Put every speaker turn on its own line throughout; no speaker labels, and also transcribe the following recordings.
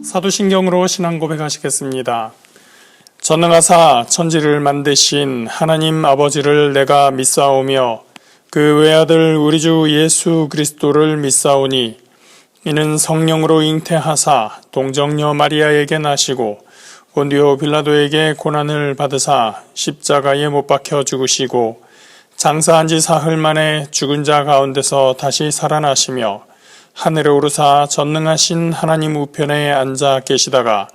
사도신경으로 신앙 고백하시겠습니다. 전능하사 천지를 만드신 하나님 아버지를 내가 믿사오며 그 외아들 우리 주 예수 그리스도를 믿사오니 이는 성령으로 잉태하사 동정녀 마리아에게 나시고 본디오 빌라도에게 고난을 받으사 십자가에 못 박혀 죽으시고 장사한 지 사흘 만에 죽은 자 가운데서 다시 살아나시며 하늘에 오르사 전능하신 하나님 우편에 앉아 계시다가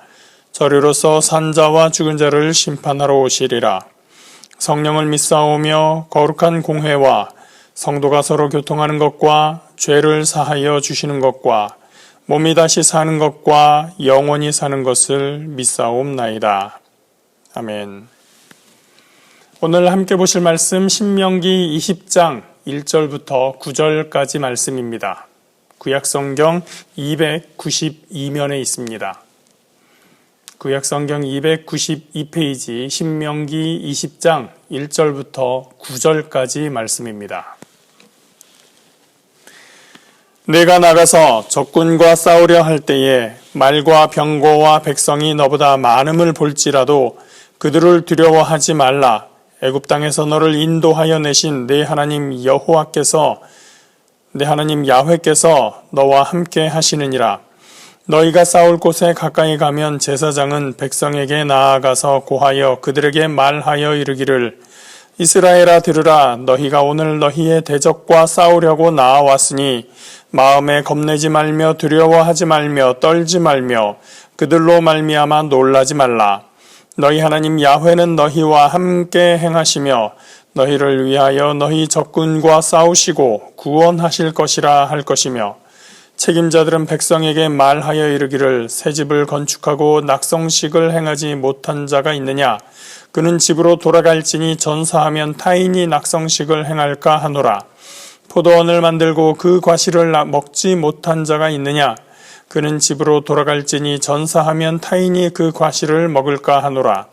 저리로서 산 자와 죽은 자를 심판하러 오시리라. 성령을 믿사오며 거룩한 공회와 성도가 서로 교통하는 것과 죄를 사하여 주시는 것과 몸이 다시 사는 것과 영원히 사는 것을 믿사옵나이다. 아멘. 오늘 함께 보실 말씀 신명기 20장 1절부터 9절까지 말씀입니다. 구약성경 292면에 있습니다. 구약성경 292페이지 신명기 20장 1절부터 9절까지 말씀입니다. 내가 나가서 적군과 싸우려 할 때에 말과 병거와 백성이 너보다 많음을 볼지라도 그들을 두려워하지 말라. 애굽 땅에서 너를 인도하여 내신 내 하나님 여호와께서 내 하나님 야훼께서 너와 함께 하시느니라. 너희가 싸울 곳에 가까이 가면 제사장은 백성에게 나아가서 고하여 그들에게 말하여 이르기를 이스라엘아 들으라. 너희가 오늘 너희의 대적과 싸우려고 나아왔으니 마음에 겁내지 말며 두려워하지 말며 떨지 말며 그들로 말미암아 놀라지 말라. 너희 하나님 야훼는 너희와 함께 행하시며 너희를 위하여 너희 적군과 싸우시고 구원하실 것이라 할 것이며 책임자들은 백성에게 말하여 이르기를 새 집을 건축하고 낙성식을 행하지 못한 자가 있느냐? 그는 집으로 돌아갈지니 전사하면 타인이 낙성식을 행할까 하노라. 포도원을 만들고 그 과실을 먹지 못한 자가 있느냐? 그는 집으로 돌아갈지니 전사하면 타인이 그 과실을 먹을까 하노라.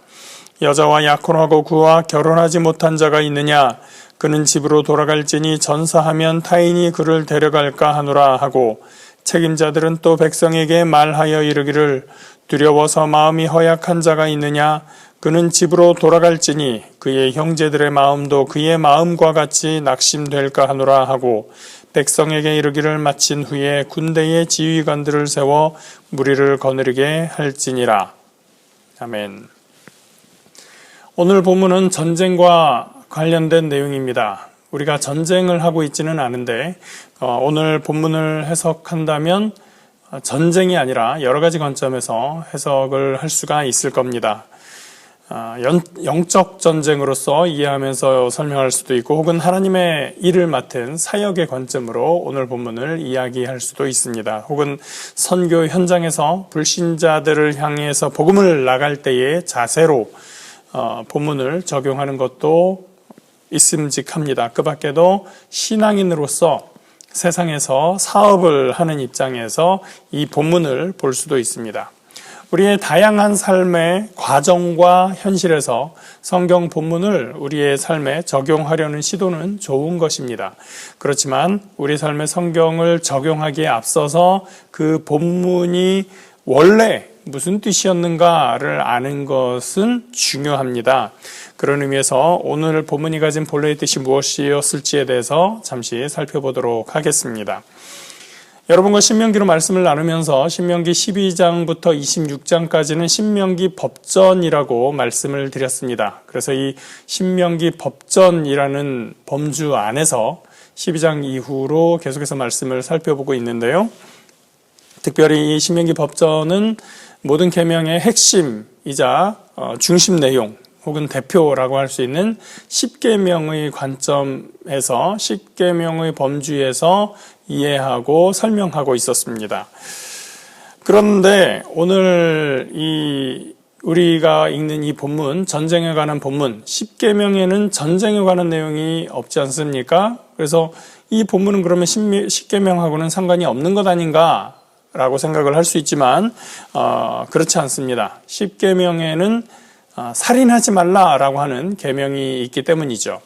여자와 약혼하고 그와 결혼하지 못한 자가 있느냐? 그는 집으로 돌아갈지니 전사하면 타인이 그를 데려갈까 하노라 하고 책임자들은 또 백성에게 말하여 이르기를 두려워서 마음이 허약한 자가 있느냐? 그는 집으로 돌아갈지니 그의 형제들의 마음도 그의 마음과 같이 낙심될까 하노라 하고 백성에게 이르기를 마친 후에 군대의 지휘관들을 세워 무리를 거느리게 할지니라. 아멘. 오늘 본문은 전쟁과 관련된 내용입니다. 우리가 전쟁을 하고 있지는 않은데 오늘 본문을 해석한다면 전쟁이 아니라 여러 가지 관점에서 해석을 할 수가 있을 겁니다. 영적 전쟁으로서 이해하면서 설명할 수도 있고 혹은 하나님의 일을 맡은 사역의 관점으로 오늘 본문을 이야기할 수도 있습니다. 혹은 선교 현장에서 불신자들을 향해서 복음을 나갈 때의 자세로 본문을 적용하는 것도 있음직합니다. 그 밖에도 신앙인으로서 세상에서 사업을 하는 입장에서 이 본문을 볼 수도 있습니다. 우리의 다양한 삶의 과정과 현실에서 성경 본문을 우리의 삶에 적용하려는 시도는 좋은 것입니다. 그렇지만 우리 삶의 성경을 적용하기에 앞서서 그 본문이 원래 무슨 뜻이었는가를 아는 것은 중요합니다. 그런 의미에서 오늘 본문이 가진 본래의 뜻이 무엇이었을지에 대해서 잠시 살펴보도록 하겠습니다. 여러분과 신명기로 말씀을 나누면서 신명기 12장부터 26장까지는 신명기 법전이라고 말씀을 드렸습니다. 그래서 이 신명기 법전이라는 범주 안에서 12장 이후로 계속해서 말씀을 살펴보고 있는데요. 특별히 이 신명기 법전은 모든 계명의 핵심이자 중심 내용 혹은 대표라고 할 수 있는 10계명의 관점에서 10계명의 범주에서 이해하고 설명하고 있었습니다. 그런데 오늘 우리가 읽는 이 본문, 전쟁에 관한 본문, 10계명에는 전쟁에 관한 내용이 없지 않습니까? 그래서 이 본문은 그러면 10계명하고는 상관이 없는 것 아닌가? 라고 생각을 할 수 있지만 그렇지 않습니다. 10계명에는 살인하지 말라라고 하는 계명이 있기 때문이죠.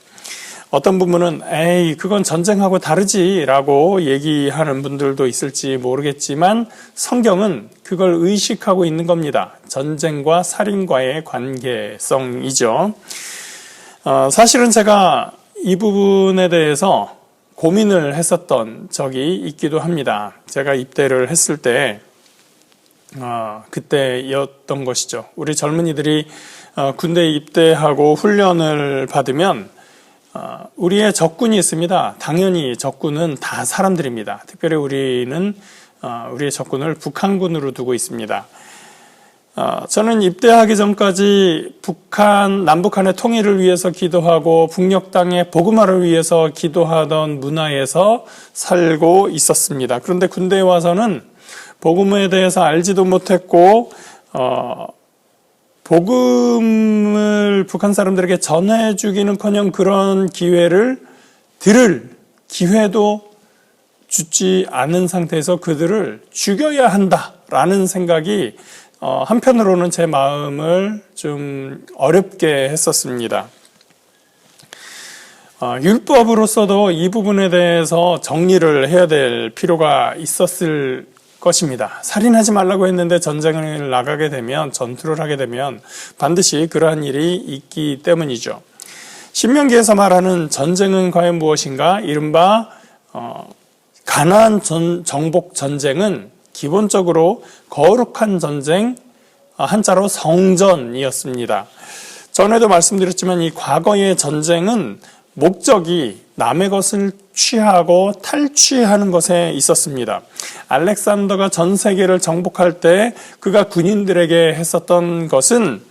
어떤 부분은 에이 그건 전쟁하고 다르지라고 얘기하는 분들도 있을지 모르겠지만 성경은 그걸 의식하고 있는 겁니다. 전쟁과 살인과의 관계성이죠. 사실은 제가 이 부분에 대해서 고민을 했었던 적이 있기도 합니다. 제가 입대를 했을 때 그때였던 것이죠. 우리 젊은이들이 군대에 입대하고 훈련을 받으면 우리의 적군이 있습니다. 당연히 적군은 다 사람들입니다. 특별히 우리는 우리의 적군을 북한군으로 두고 있습니다. 저는 입대하기 전까지 남북한의 통일을 위해서 기도하고 북녘 땅의 복음화를 위해서 기도하던 문화에서 살고 있었습니다. 그런데 군대에 와서는 복음에 대해서 알지도 못했고 복음을 북한 사람들에게 전해주기는커녕 그런 기회를 들을 기회도 주지 않은 상태에서 그들을 죽여야 한다라는 생각이 한편으로는 제 마음을 좀 어렵게 했었습니다. 율법으로서도 이 부분에 대해서 정리를 해야 될 필요가 있었을 것입니다. 살인하지 말라고 했는데 전쟁을 나가게 되면 전투를 하게 되면 반드시 그러한 일이 있기 때문이죠. 신명기에서 말하는 전쟁은 과연 무엇인가? 이른바 가나안 정복 전쟁은 기본적으로 거룩한 전쟁, 한자로 성전이었습니다. 전에도 말씀드렸지만 이 과거의 전쟁은 목적이 남의 것을 취하고 탈취하는 것에 있었습니다. 알렉산더가 전 세계를 정복할 때 그가 군인들에게 했었던 것은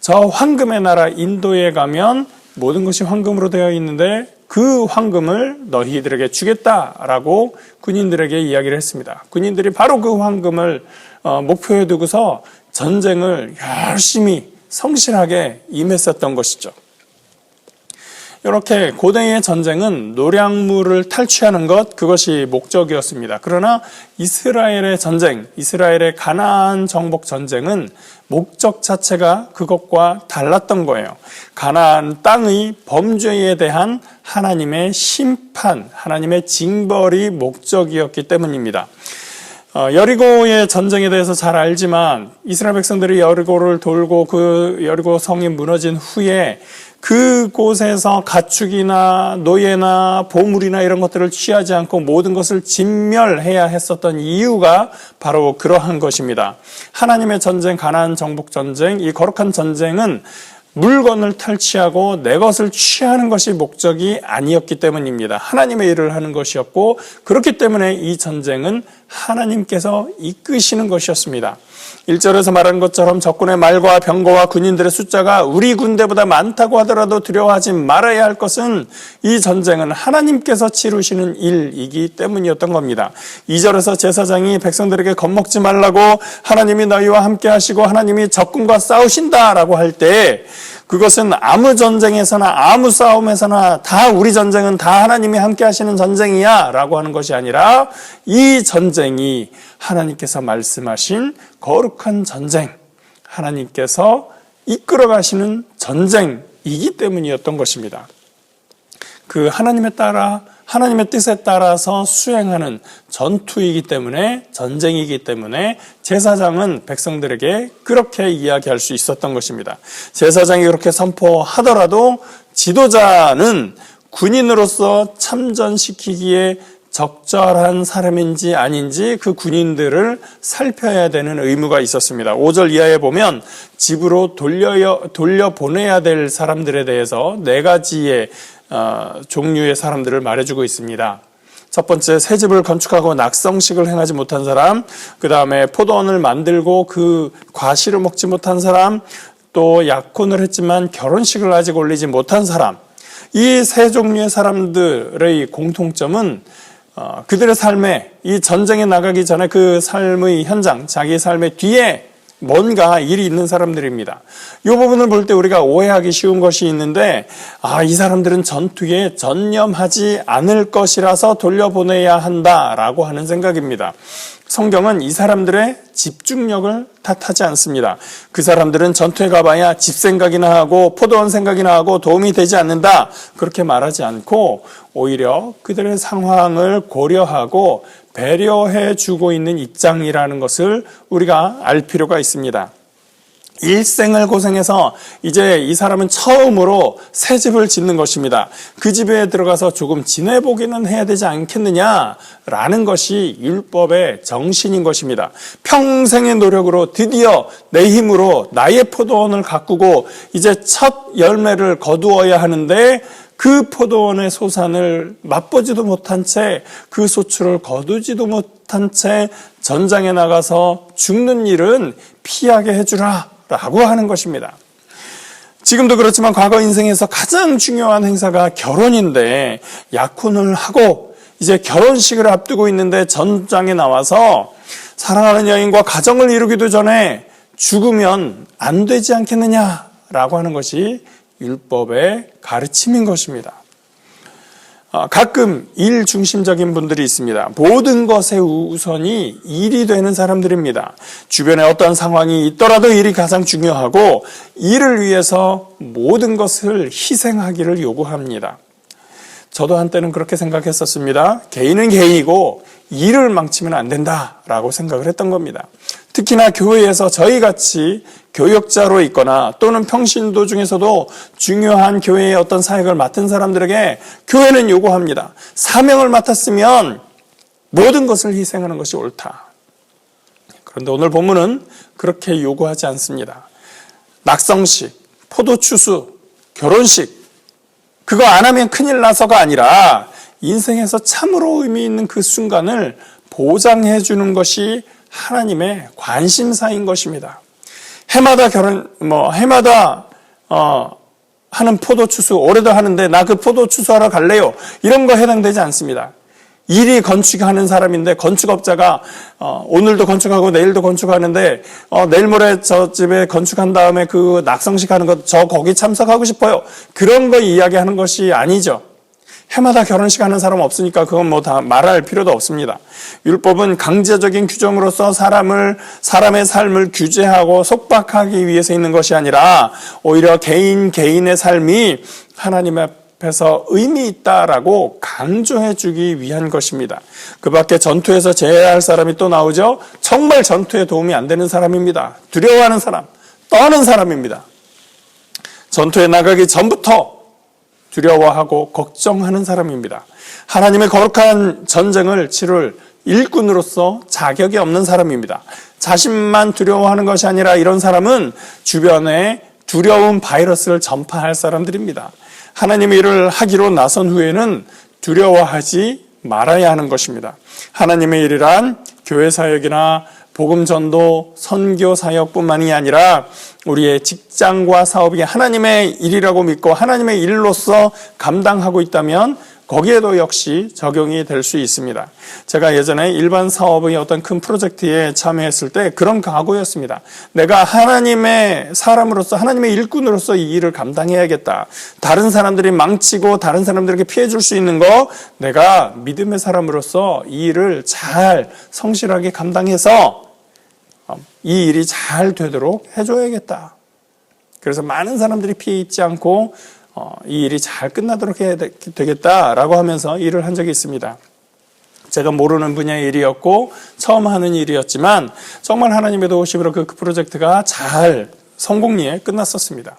저 황금의 나라 인도에 가면 모든 것이 황금으로 되어 있는데 그 황금을 너희들에게 주겠다라고 군인들에게 이야기를 했습니다. 군인들이 바로 그 황금을 목표에 두고서 전쟁을 열심히 성실하게 임했었던 것이죠. 이렇게 고대의 전쟁은 노량물을 탈취하는 것, 그것이 목적이었습니다. 그러나 이스라엘의 전쟁, 이스라엘의 가나안 정복 전쟁은 목적 자체가 그것과 달랐던 거예요. 가나안 땅의 범죄에 대한 하나님의 심판, 하나님의 징벌이 목적이었기 때문입니다. 여리고의 전쟁에 대해서 잘 알지만 이스라엘 백성들이 여리고를 돌고 그 여리고 성이 무너진 후에 그곳에서 가축이나 노예나 보물이나 이런 것들을 취하지 않고 모든 것을 진멸해야 했었던 이유가 바로 그러한 것입니다. 하나님의 전쟁, 가나안 정복 전쟁, 이 거룩한 전쟁은 물건을 탈취하고 내 것을 취하는 것이 목적이 아니었기 때문입니다. 하나님의 일을 하는 것이었고 그렇기 때문에 이 전쟁은 하나님께서 이끄시는 것이었습니다. 1절에서 말한 것처럼 적군의 말과 병거와 군인들의 숫자가 우리 군대보다 많다고 하더라도 두려워하지 말아야 할 것은 이 전쟁은 하나님께서 치르시는 일이기 때문이었던 겁니다. 2절에서 제사장이 백성들에게 겁먹지 말라고 하나님이 너희와 함께 하시고 하나님이 적군과 싸우신다라고 할 때 그것은 아무 전쟁에서나 아무 싸움에서나 다 우리 전쟁은 다 하나님이 함께 하시는 전쟁이야 라고 하는 것이 아니라 이 전쟁이 하나님께서 말씀하신 거룩한 전쟁, 하나님께서 이끌어 가시는 전쟁이기 때문이었던 것입니다. 그 하나님의 뜻에 따라서 수행하는 전투이기 때문에, 전쟁이기 때문에 제사장은 백성들에게 그렇게 이야기할 수 있었던 것입니다. 제사장이 그렇게 선포하더라도 지도자는 군인으로서 참전시키기에 적절한 사람인지 아닌지 그 군인들을 살펴야 되는 의무가 있었습니다. 5절 이하에 보면 집으로 돌려보내야 될 사람들에 대해서 4가지의 종류의 사람들을 말해주고 있습니다. 첫 번째, 새 집을 건축하고 낙성식을 행하지 못한 사람, 그 다음에 포도원을 만들고 그 과실을 먹지 못한 사람, 또 약혼을 했지만 결혼식을 아직 올리지 못한 사람. 이 세 종류의 사람들의 공통점은 그들의 삶에, 이 전쟁에 나가기 전에 그 삶의 현장, 자기 삶의 뒤에 뭔가 일이 있는 사람들입니다. 이 부분을 볼 때 우리가 오해하기 쉬운 것이 있는데, 이 사람들은 전투에 전념하지 않을 것이라서 돌려보내야 한다라고 하는 생각입니다. 성경은 이 사람들의 집중력을 탓하지 않습니다. 그 사람들은 전투에 가봐야 집 생각이나 하고 포도원 생각이나 하고 도움이 되지 않는다, 그렇게 말하지 않고 오히려 그들의 상황을 고려하고 배려해 주고 있는 입장이라는 것을 우리가 알 필요가 있습니다. 일생을 고생해서 이제 이 사람은 처음으로 새 집을 짓는 것입니다. 그 집에 들어가서 조금 지내보기는 해야 되지 않겠느냐라는 것이 율법의 정신인 것입니다. 평생의 노력으로 드디어 내 힘으로 나의 포도원을 가꾸고 이제 첫 열매를 거두어야 하는데, 그 포도원의 소산을 맛보지도 못한 채, 그 소출을 거두지도 못한 채 전장에 나가서 죽는 일은 피하게 해주라 라고 하는 것입니다. 지금도 그렇지만 과거 인생에서 가장 중요한 행사가 결혼인데, 약혼을 하고 이제 결혼식을 앞두고 있는데 전장에 나와서 사랑하는 여인과 가정을 이루기도 전에 죽으면 안 되지 않겠느냐라고 하는 것이 율법의 가르침인 것입니다. 가끔 일 중심적인 분들이 있습니다. 모든 것의 우선이 일이 되는 사람들입니다. 주변에 어떤 상황이 있더라도 일이 가장 중요하고 일을 위해서 모든 것을 희생하기를 요구합니다. 저도 한때는 그렇게 생각했었습니다. 개인은 개인이고 일을 망치면 안 된다라고 생각을 했던 겁니다. 특히나 교회에서 저희같이 교역자로 있거나 또는 평신도 중에서도 중요한 교회의 어떤 사역을 맡은 사람들에게 교회는 요구합니다. 사명을 맡았으면 모든 것을 희생하는 것이 옳다. 그런데 오늘 본문은 그렇게 요구하지 않습니다. 낙성식, 포도추수, 결혼식, 그거 안 하면 큰일 나서가 아니라 인생에서 참으로 의미 있는 그 순간을 보장해 주는 것이 하나님의 관심사인 것입니다. 해마다 해마다 하는 포도추수 올해도 하는데 나 그 포도추수 하러 갈래요, 이런 거 해당되지 않습니다. 일이 건축하는 사람인데 건축업자가 오늘도 건축하고 내일도 건축하는데 내일 모레 저 집에 건축한 다음에 그 낙성식 하는 거 저 거기 참석하고 싶어요, 그런 거 이야기하는 것이 아니죠. 해마다 결혼식 하는 사람 없으니까 그건 뭐 다 말할 필요도 없습니다. 율법은 강제적인 규정으로서 사람의 삶을 규제하고 속박하기 위해서 있는 것이 아니라 오히려 개인의 삶이 하나님 앞에서 의미 있다라고 강조해 주기 위한 것입니다. 그 밖에 전투에서 제외할 사람이 또 나오죠. 정말 전투에 도움이 안 되는 사람입니다. 두려워하는 사람, 떠는 사람입니다. 전투에 나가기 전부터 두려워하고 걱정하는 사람입니다. 하나님의 거룩한 전쟁을 치를 일꾼으로서 자격이 없는 사람입니다. 자신만 두려워하는 것이 아니라 이런 사람은 주변에 두려운 바이러스를 전파할 사람들입니다. 하나님의 일을 하기로 나선 후에는 두려워하지 말아야 하는 것입니다. 하나님의 일이란 교회 사역이나 복음 전도, 선교 사역뿐만이 아니라 우리의 직장과 사업이 하나님의 일이라고 믿고 하나님의 일로서 감당하고 있다면 거기에도 역시 적용이 될 수 있습니다. 제가 예전에 일반 사업의 어떤 큰 프로젝트에 참여했을 때 그런 각오였습니다. 내가 하나님의 사람으로서, 하나님의 일꾼으로서 이 일을 감당해야겠다. 다른 사람들이 망치고 다른 사람들에게 피해 줄 수 있는 거 내가 믿음의 사람으로서 이 일을 잘 성실하게 감당해서 이 일이 잘 되도록 해줘야겠다. 그래서 많은 사람들이 피해 입지 않고 이 일이 잘 끝나도록 해야 되겠다라고 하면서 일을 한 적이 있습니다. 제가 모르는 분야의 일이었고 처음 하는 일이었지만 정말 하나님의 도우심으로 그 프로젝트가 잘 성공리에 끝났었습니다.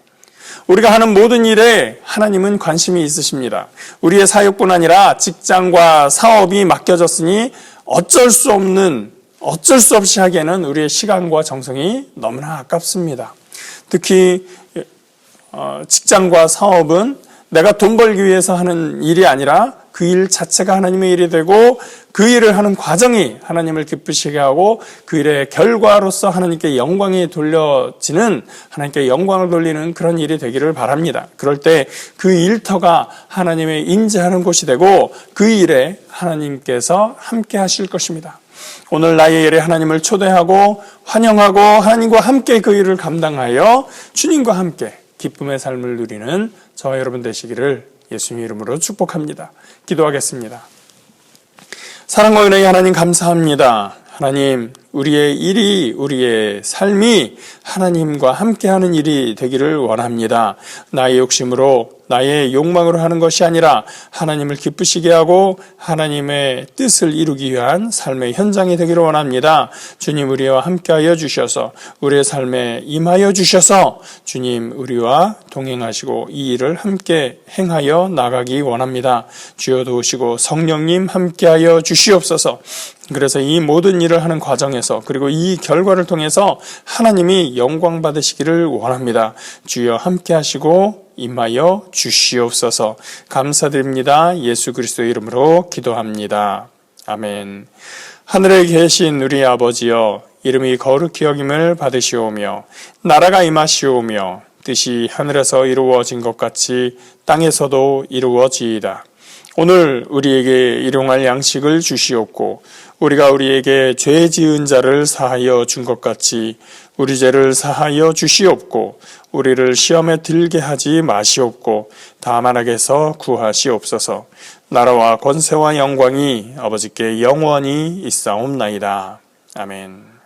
우리가 하는 모든 일에 하나님은 관심이 있으십니다. 우리의 사역뿐 아니라 직장과 사업이 맡겨졌으니 어쩔 수 없이 하기에는 우리의 시간과 정성이 너무나 아깝습니다. 특히 직장과 사업은 내가 돈 벌기 위해서 하는 일이 아니라 그 일 자체가 하나님의 일이 되고 그 일을 하는 과정이 하나님을 기쁘시게 하고 그 일의 결과로서 하나님께 영광이 돌려지는, 하나님께 영광을 돌리는 그런 일이 되기를 바랍니다. 그럴 때 그 일터가 하나님의 인재하는 곳이 되고 그 일에 하나님께서 함께 하실 것입니다. 오늘 나의 일에 하나님을 초대하고 환영하고 하나님과 함께 그 일을 감당하여 주님과 함께 기쁨의 삶을 누리는 저와 여러분 되시기를 예수님 이름으로 축복합니다. 기도하겠습니다. 사랑과 은혜의 하나님 감사합니다. 하나님, 우리의 일이, 우리의 삶이 하나님과 함께하는 일이 되기를 원합니다. 나의 욕심으로, 나의 욕망으로 하는 것이 아니라 하나님을 기쁘시게 하고 하나님의 뜻을 이루기 위한 삶의 현장이 되기를 원합니다. 주님, 우리와 함께하여 주셔서 우리의 삶에 임하여 주셔서 주님, 우리와 동행하시고 이 일을 함께 행하여 나가기 원합니다. 주여 도우시고 성령님 함께하여 주시옵소서. 그래서 이 모든 일을 하는 과정에서 그리고 이 결과를 통해서 하나님이 영광 받으시기를 원합니다. 주여 함께 하시고 임하여 주시옵소서. 감사드립니다. 예수 그리스도의 이름으로 기도합니다. 아멘. 하늘에 계신 우리 아버지여, 이름이 거룩히 여김을 받으시오며 나라가 임하시오며 뜻이 하늘에서 이루어진 것 같이 땅에서도 이루어지이다. 오늘 우리에게 일용할 양식을 주시옵고 우리가 우리에게 죄 지은 자를 사하여 준 것 같이 우리 죄를 사하여 주시옵고 우리를 시험에 들게 하지 마시옵고 다만 악에서 구하시옵소서. 나라와 권세와 영광이 아버지께 영원히 있사옵나이다. 아멘.